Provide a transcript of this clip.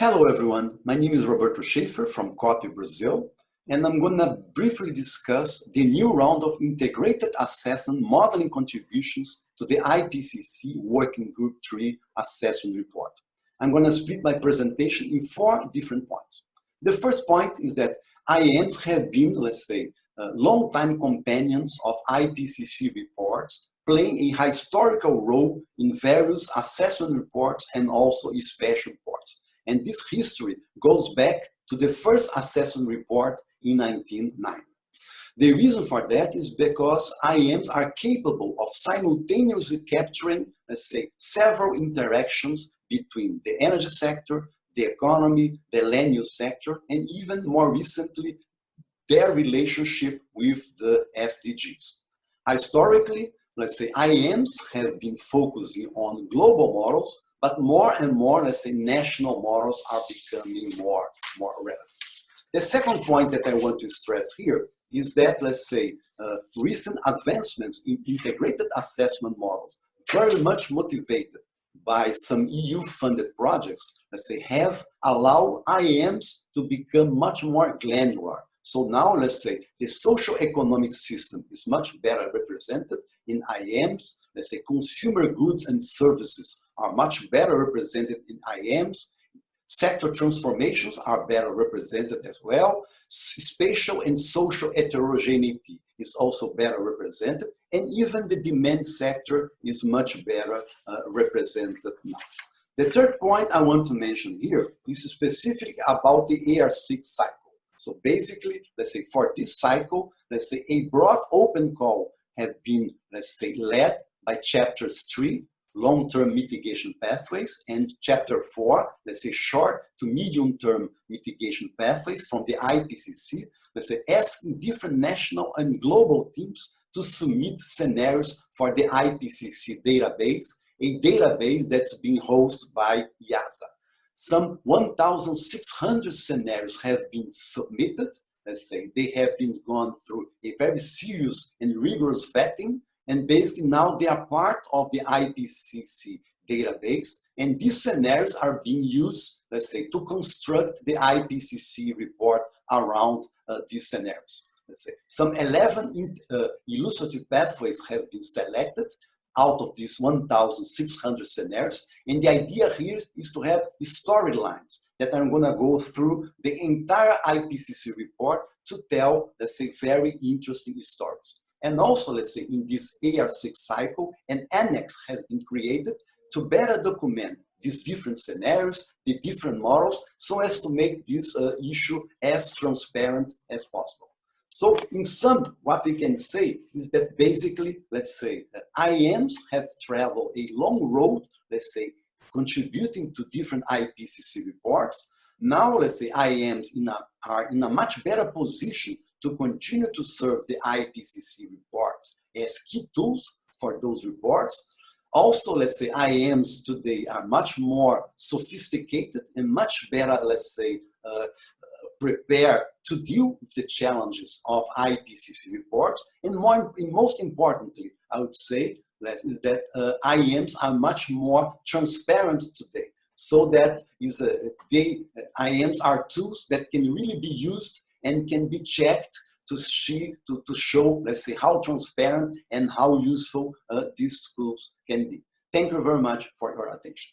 Hello everyone, my name is Roberto SCHAEFFER from COPPE Brazil, and I'm going to briefly discuss the new round of integrated assessment modeling contributions to the IPCC Working Group 3 assessment report. I'm going to split my presentation in 4 different points. The first point is that IAMs have been, let's say, long-time companions of IPCC reports, playing a historical role in various assessment reports and also special reports. And this history goes back to the first assessment report in 1990. The reason for that is because IAMs are capable of simultaneously capturing, let's say, several interactions between the energy sector, the economy, the land use sector, and even more recently, their relationship with the SDGs. Historically, let's say, IAMs have been focusing on global models, but more and more, let's say, national models are becoming more relevant. The second point that I want to stress here is that, let's say, recent advancements in integrated assessment models, very much motivated by some EU-funded projects, let's say, have allowed IAMs to become much more granular. So now, let's say, the socio-economic system is much better represented in IAMs. Let's say consumer goods and services are much better represented in IAMs. Sector transformations are better represented as well. Spatial and social heterogeneity is also better represented. And even the demand sector is much better represented now. The third point I want to mention here is specifically about the AR6 cycle. So basically, let's say for this cycle, let's say a broad open call have been, let's say, led by chapters 3, long-term mitigation pathways, and chapter 4, let's say short to medium-term mitigation pathways from the IPCC, let's say asking different national and global teams to submit scenarios for the IPCC database, a database that's being hosted by IASA. Some 1,600 scenarios have been submitted. Let's say they have been gone through a very serious and rigorous vetting, and basically now they are part of the IPCC database, and these scenarios are being used, let's say, to construct the IPCC report around these scenarios. Let's say some 11 illustrative pathways have been selected out of these 1,600 scenarios, and the idea here is to have storylines that I'm going to go through the entire IPCC report to tell, let's say, very interesting stories. And also, let's say, in this AR6 cycle, an annex has been created to better document these different scenarios, the different models, so as to make this issue as transparent as possible. So in sum, what we can say is that basically, let's say, that IAMs have traveled a long road, let's say, contributing to different IPCC reports. Now, let's say, IAMs are in a much better position to continue to serve the IPCC reports as key tools for those reports. Also, let's say, IAMs today are much more sophisticated and much better, let's say, prepared to deal with the challenges of IPCC reports. And most importantly, I would say, is that IAMs are much more transparent today. So that IAMs are tools that can really be used and can be checked to show, let's say, how transparent and how useful these tools can be. Thank you very much for your attention.